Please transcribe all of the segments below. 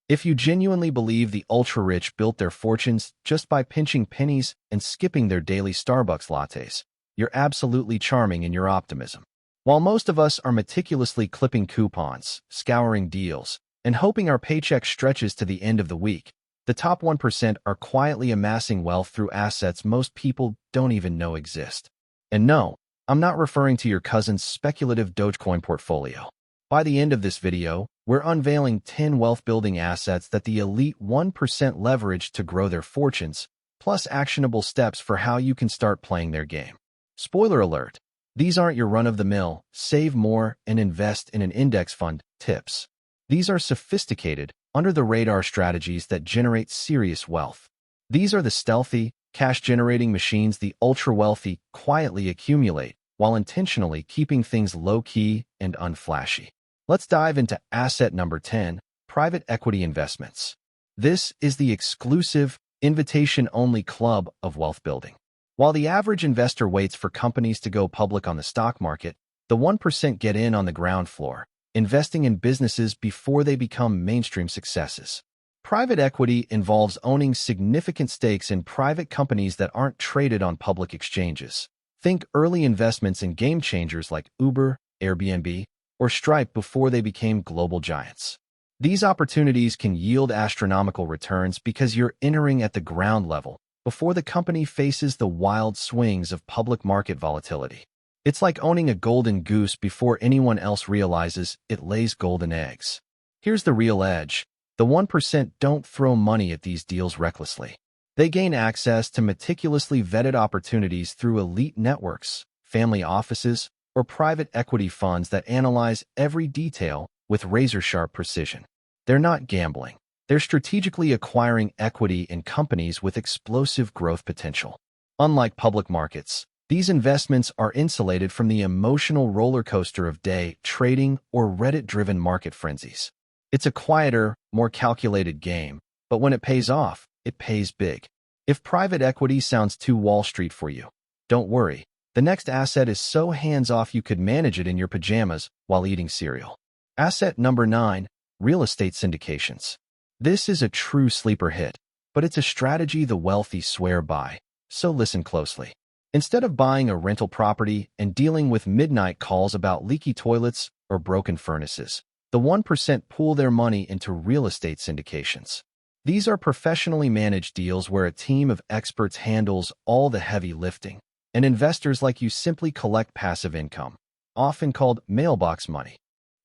If you genuinely believe the ultra-rich built their fortunes just by pinching pennies and skipping their daily Starbucks lattes, you're absolutely charming in your optimism. While most of us are meticulously clipping coupons, scouring deals, and hoping our paycheck stretches to the end of the week, the top 1% are quietly amassing wealth through assets most people don't even know exist. And no, I'm not referring to your cousin's speculative Dogecoin portfolio. By the end of this video, we're unveiling 10 wealth-building assets that the elite 1% leverage to grow their fortunes, plus actionable steps for how you can start playing their game. Spoiler alert, these aren't your run-of-the-mill, save more and invest in an index fund tips. These are sophisticated, under-the-radar strategies that generate serious wealth. These are the stealthy, cash-generating machines the ultra-wealthy quietly accumulate while intentionally keeping things low-key and unflashy. Let's dive into asset number 10, private equity investments. This is the exclusive, invitation-only club of wealth building. While the average investor waits for companies to go public on the stock market, the 1% get in on the ground floor, investing in businesses before they become mainstream successes. Private equity involves owning significant stakes in private companies that aren't traded on public exchanges. Think early investments in game changers like Uber, Airbnb, or Stripe before they became global giants. These opportunities can yield astronomical returns because you're entering at the ground level before the company faces the wild swings of public market volatility. It's like owning a golden goose before anyone else realizes it lays golden eggs. Here's the real edge. The 1% don't throw money at these deals recklessly. They gain access to meticulously vetted opportunities through elite networks, family offices, or private equity funds that analyze every detail with razor-sharp precision. They're not gambling. They're strategically acquiring equity in companies with explosive growth potential. Unlike public markets, these investments are insulated from the emotional roller coaster of day trading or Reddit-driven market frenzies. It's a quieter, more calculated game, but when it pays off, it pays big. If private equity sounds too Wall Street for you, don't worry. The next asset is so hands-off you could manage it in your pajamas while eating cereal. Asset number 9, real estate syndications. This is a true sleeper hit, but it's a strategy the wealthy swear by, so listen closely. Instead of buying a rental property and dealing with midnight calls about leaky toilets or broken furnaces, the 1% pool their money into real estate syndications. These are professionally managed deals where a team of experts handles all the heavy lifting, and investors like you simply collect passive income, often called mailbox money.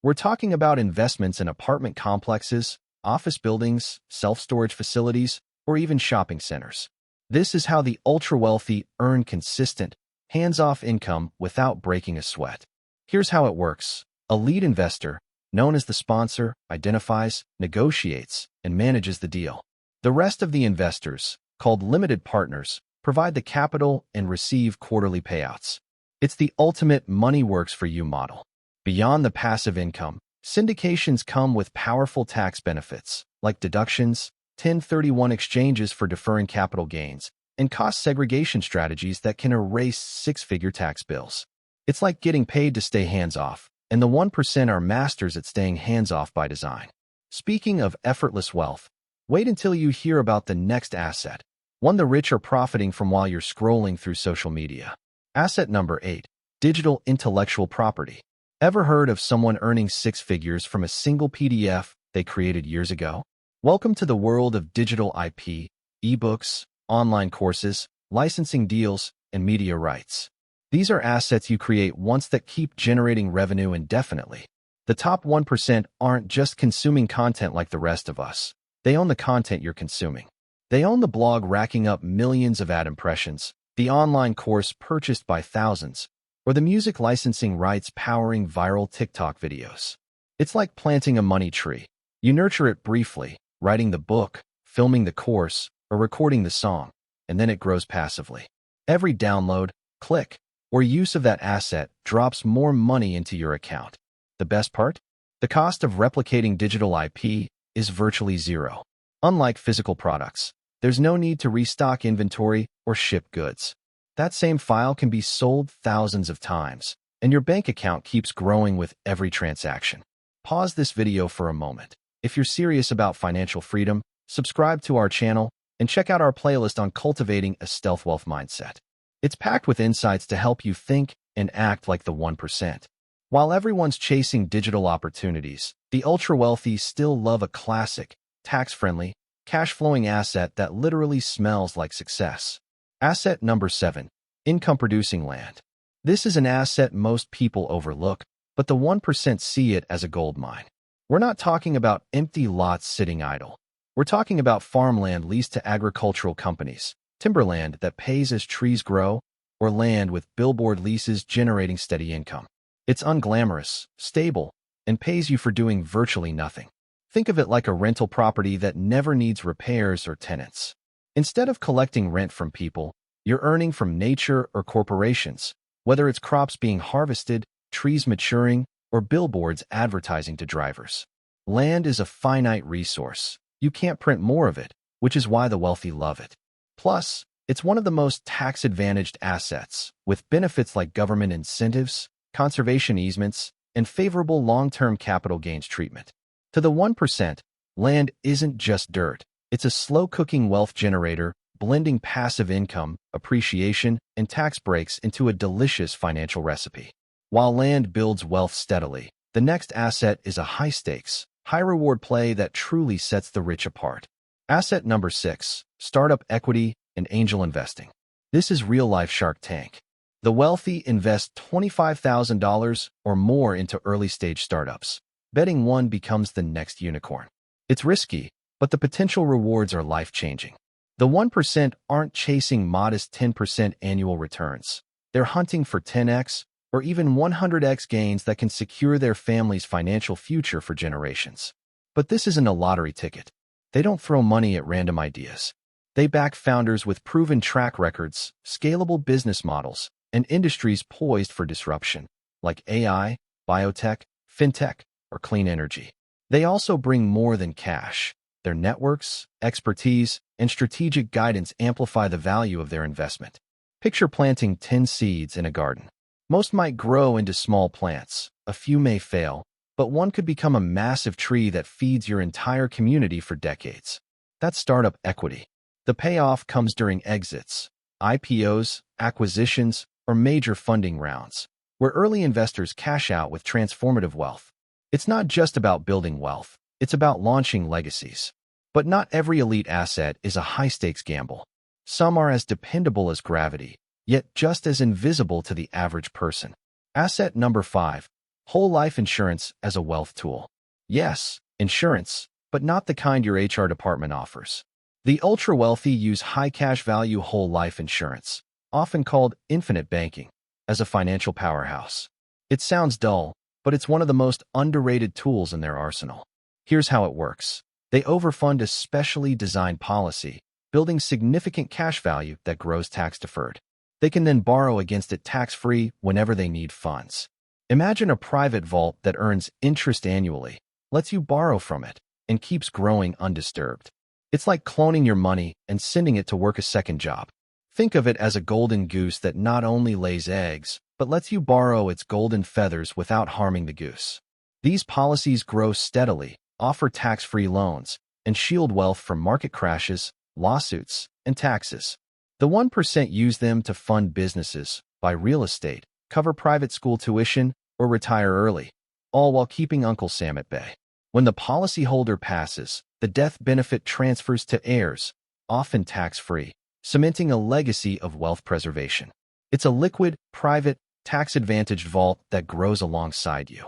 We're talking about investments in apartment complexes, office buildings, self-storage facilities, or even shopping centers. This is how the ultra-wealthy earn consistent, hands-off income without breaking a sweat. Here's how it works. A lead investor, known as the sponsor, identifies, negotiates, and manages the deal. The rest of the investors, called limited partners, provide the capital and receive quarterly payouts. It's the ultimate money works for you model. Beyond the passive income, syndications come with powerful tax benefits, like deductions, 1031 exchanges for deferring capital gains, and cost segregation strategies that can erase six-figure tax bills. It's like getting paid to stay hands-off, and the 1% are masters at staying hands-off by design. Speaking of effortless wealth, wait until you hear about the next asset, one the rich are profiting from while you're scrolling through social media. Asset number 8, digital intellectual property. Ever heard of someone earning six figures from a single PDF they created years ago? Welcome to the world of digital IP, ebooks, online courses, licensing deals, and media rights. These are assets you create once that keep generating revenue indefinitely. The top 1% aren't just consuming content like the rest of us. They own the content you're consuming. They own the blog racking up millions of ad impressions, the online course purchased by thousands, or the music licensing rights powering viral TikTok videos. It's like planting a money tree. You nurture it briefly, writing the book, filming the course, or recording the song, and then it grows passively. Every download, click, or use of that asset drops more money into your account. The best part? The cost of replicating digital IP is virtually zero. Unlike physical products, there's no need to restock inventory or ship goods. That same file can be sold thousands of times, and your bank account keeps growing with every transaction. Pause this video for a moment. If you're serious about financial freedom, subscribe to our channel and check out our playlist on cultivating a stealth wealth mindset. It's packed with insights to help you think and act like the 1%. While everyone's chasing digital opportunities, the ultra-wealthy still love a classic, tax-friendly, cash-flowing asset that literally smells like success. Asset number 7. Income-producing land. This is an asset most people overlook, but the 1% see it as a gold mine. We're not talking about empty lots sitting idle. We're talking about farmland leased to agricultural companies, timberland that pays as trees grow, or land with billboard leases generating steady income. It's unglamorous, stable, and pays you for doing virtually nothing. Think of it like a rental property that never needs repairs or tenants. Instead of collecting rent from people, you're earning from nature or corporations, whether it's crops being harvested, trees maturing, or billboards advertising to drivers. Land is a finite resource. You can't print more of it, which is why the wealthy love it. Plus, it's one of the most tax-advantaged assets, with benefits like government incentives, conservation easements, and favorable long-term capital gains treatment. To the 1%, land isn't just dirt. It's a slow-cooking wealth generator, blending passive income, appreciation, and tax breaks into a delicious financial recipe. While land builds wealth steadily, the next asset is a high-stakes, high-reward play that truly sets the rich apart. Asset number 6, startup equity and angel investing. This is real-life Shark Tank. The wealthy invest $25,000 or more into early-stage startups, betting one becomes the next unicorn. It's risky, but the potential rewards are life-changing. The 1% aren't chasing modest 10% annual returns. They're hunting for 10x or even 100x gains that can secure their family's financial future for generations. But this isn't a lottery ticket. They don't throw money at random ideas. They back founders with proven track records, scalable business models, and industries poised for disruption, like AI, biotech, fintech, or clean energy. They also bring more than cash. Their networks, expertise, and strategic guidance amplify the value of their investment. Picture planting 10 seeds in a garden. Most might grow into small plants, a few may fail, but one could become a massive tree that feeds your entire community for decades. That's startup equity. The payoff comes during exits, IPOs, acquisitions, or major funding rounds, where early investors cash out with transformative wealth. It's not just about building wealth, it's about launching legacies. But not every elite asset is a high-stakes gamble. Some are as dependable as gravity, yet just as invisible to the average person. Asset number 5, whole life insurance as a wealth tool. Yes, insurance, but not the kind your HR department offers. The ultra-wealthy use high cash value whole life insurance, often called infinite banking, as a financial powerhouse. It sounds dull, but it's one of the most underrated tools in their arsenal. Here's how it works. They overfund a specially designed policy, building significant cash value that grows tax-deferred. They can then borrow against it tax-free whenever they need funds. Imagine a private vault that earns interest annually, lets you borrow from it, and keeps growing undisturbed. It's like cloning your money and sending it to work a second job. Think of it as a golden goose that not only lays eggs, but lets you borrow its golden feathers without harming the goose. These policies grow steadily, offer tax-free loans, and shield wealth from market crashes, lawsuits, and taxes. The 1% use them to fund businesses, buy real estate, cover private school tuition, or retire early, all while keeping Uncle Sam at bay. When the policyholder passes, the death benefit transfers to heirs, often tax-free, cementing a legacy of wealth preservation. It's a liquid, private, tax-advantaged vault that grows alongside you.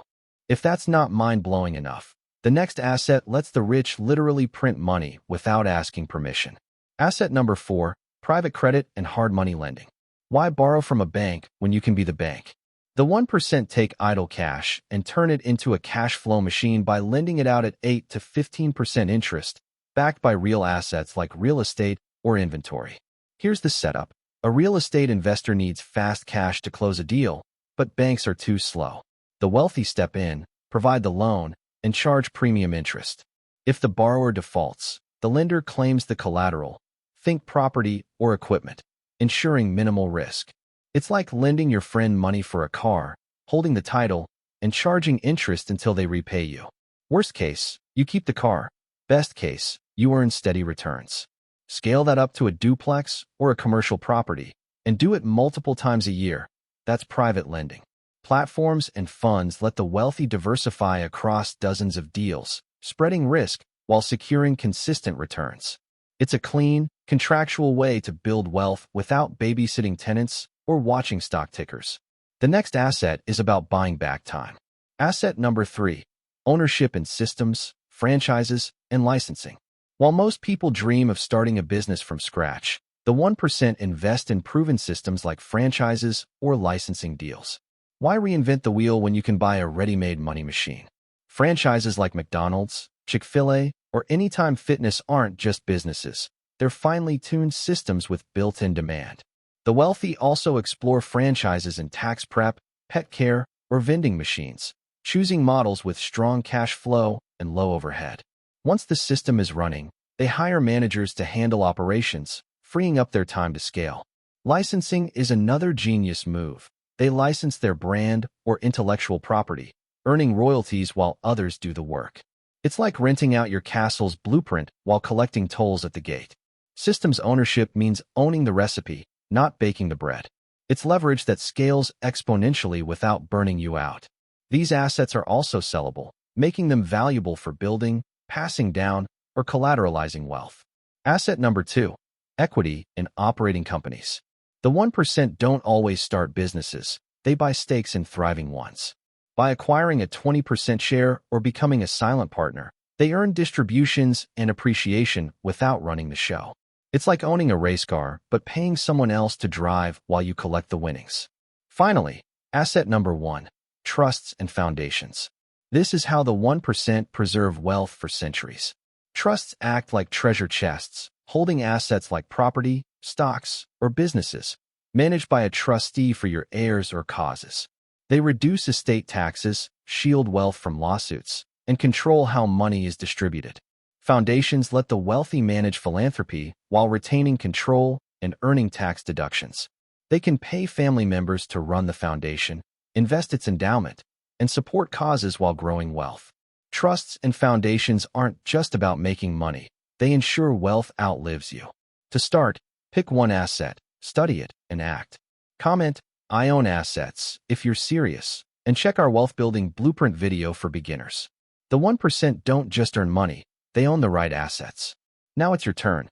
If that's not mind-blowing enough, the next asset lets the rich literally print money without asking permission. Asset number 4, private credit and hard money lending. Why borrow from a bank when you can be the bank? The 1% take idle cash and turn it into a cash flow machine by lending it out at 8 to 15% interest, backed by real assets like real estate or inventory. Here's the setup. A real estate investor needs fast cash to close a deal, but banks are too slow. The wealthy step in, provide the loan, and charge premium interest. If the borrower defaults, the lender claims the collateral, think property or equipment, ensuring minimal risk. It's like lending your friend money for a car, holding the title, and charging interest until they repay you. Worst case, you keep the car. Best case, you earn steady returns. Scale that up to a duplex or a commercial property, and do it multiple times a year. That's private lending. Platforms and funds let the wealthy diversify across dozens of deals, spreading risk while securing consistent returns. It's a clean, contractual way to build wealth without babysitting tenants or watching stock tickers. The next asset is about buying back time. Asset number 3, ownership in systems, franchises, and licensing. While most people dream of starting a business from scratch, the 1% invest in proven systems like franchises or licensing deals. Why reinvent the wheel when you can buy a ready-made money machine? Franchises like McDonald's, Chick-fil-A, or Anytime Fitness aren't just businesses. They're finely tuned systems with built-in demand. The wealthy also explore franchises in tax prep, pet care, or vending machines, choosing models with strong cash flow and low overhead. Once the system is running, they hire managers to handle operations, freeing up their time to scale. Licensing is another genius move. They license their brand or intellectual property, earning royalties while others do the work. It's like renting out your castle's blueprint while collecting tolls at the gate. Systems ownership means owning the recipe, not baking the bread. It's leverage that scales exponentially without burning you out. These assets are also sellable, making them valuable for building, passing down, or collateralizing wealth. Asset number 2, equity in operating companies. The 1% don't always start businesses. They buy stakes in thriving ones. By acquiring a 20% share or becoming a silent partner, they earn distributions and appreciation without running the show. It's like owning a race car, but paying someone else to drive while you collect the winnings. Finally, asset number 1, trusts and foundations. This is how the 1% preserve wealth for centuries. Trusts act like treasure chests, holding assets like property, stocks, or businesses, managed by a trustee for your heirs or causes. They reduce estate taxes, shield wealth from lawsuits, and control how money is distributed. Foundations let the wealthy manage philanthropy while retaining control and earning tax deductions. They can pay family members to run the foundation, invest its endowment, and support causes while growing wealth. Trusts and foundations aren't just about making money. They ensure wealth outlives you. To start, pick one asset, study it, and act. Comment, "I own assets," if you're serious, and check our wealth building blueprint video for beginners. The 1% don't just earn money, they own the right assets. Now it's your turn.